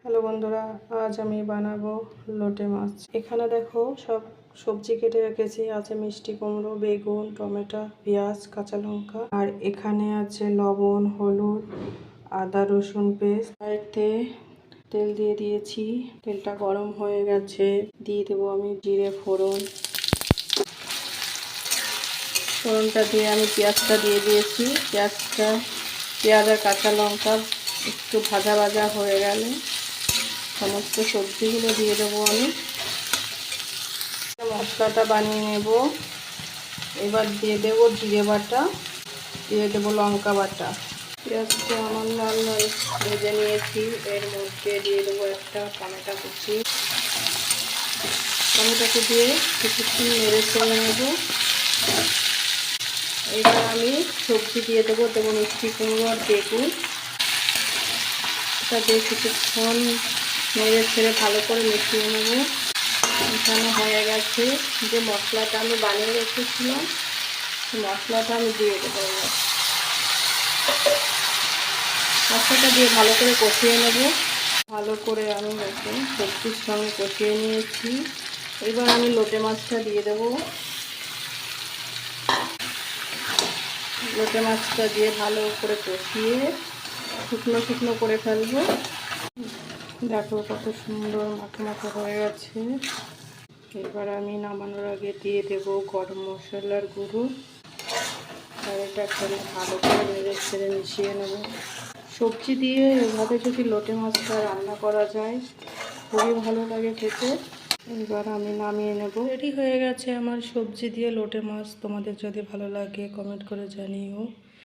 Hello বন্ধুরা, আজ আমি বানাবো লোটে মাছ। এখানে দেখো সব সবজি কেটে রেখেছি। আছে মিষ্টি কুমড়ো, বেগুন, টমেটো, পেঁয়াজ, কাঁচা লঙ্কা। আর এখানে আছে লবণ, হলুদ, আদা রসুন পেস্ট। এতে তেল দিয়ে দিয়েছি। তেলটা গরম হয়ে গেছে। দিয়ে দেবো আমি জিরে ফোড়ন। ফোড়নটা দিয়ে আমি পেঁয়াজটা দিয়ে দিয়েছি। পেঁয়াজ আর কাঁচা লঙ্কা একটু ভাজা ভাজা হয়ে গেলে সমস্ত সবজিগুলো দিয়ে দেবো আমি। মশলাটা বানিয়ে নেব। এবার দিয়ে দেবো জিরে বাটা, দিয়ে দেবো লঙ্কা বাটা। পেঁয়াজটা আমার লাল লাল ভেজে নিয়েছি। এর মধ্যে দিয়ে দেবো একটা টমেটো কুচি। টমেটোকে দিয়ে কিছুক্ষণ নেড়ে চেড়ে নেব। এবার আমি সবজি দিয়ে দেবো মিষ্টি কুমড়ো আর বেগুন। এটা দিয়ে কিছুক্ষণ নেড়ে ছেড়ে ভালো করে মিশিয়ে নেব। মিশানো হয়ে গেছে। যে মশলাটা আমি বানিয়ে রেখেছিলাম মশলাটা আমি দিয়ে দেবো। মশলাটা দিয়ে ভালো করে কষিয়ে নেব। ভালো করে আমি সবজির সঙ্গে কষিয়ে নিয়েছি। এবার আমি লোটে মাছটা দিয়ে দেব। লোটে মাছটা দিয়ে ভালো করে কষিয়ে শুকনো শুকনো করে ফেলবো। দেখো কত সুন্দর মাখা মাখা হয়ে গেছে। এবার আমি নামানোর আগে দিয়ে দেবো গরম মশলার গুঁড়ো। আর এটা ভালো করে নেড়ে ছেড়ে মিশিয়ে নেব। সবজি দিয়ে এভাবে যদি লোটে মাছটা রান্না করা যায় খুবই ভালো লাগে খেতে। এবার আমি নামিয়ে নেব। রেডি হয়ে গেছে আমার সবজি দিয়ে লোটে মাছ। তোমাদের যদি ভালো লাগে কমেন্ট করে জানিও।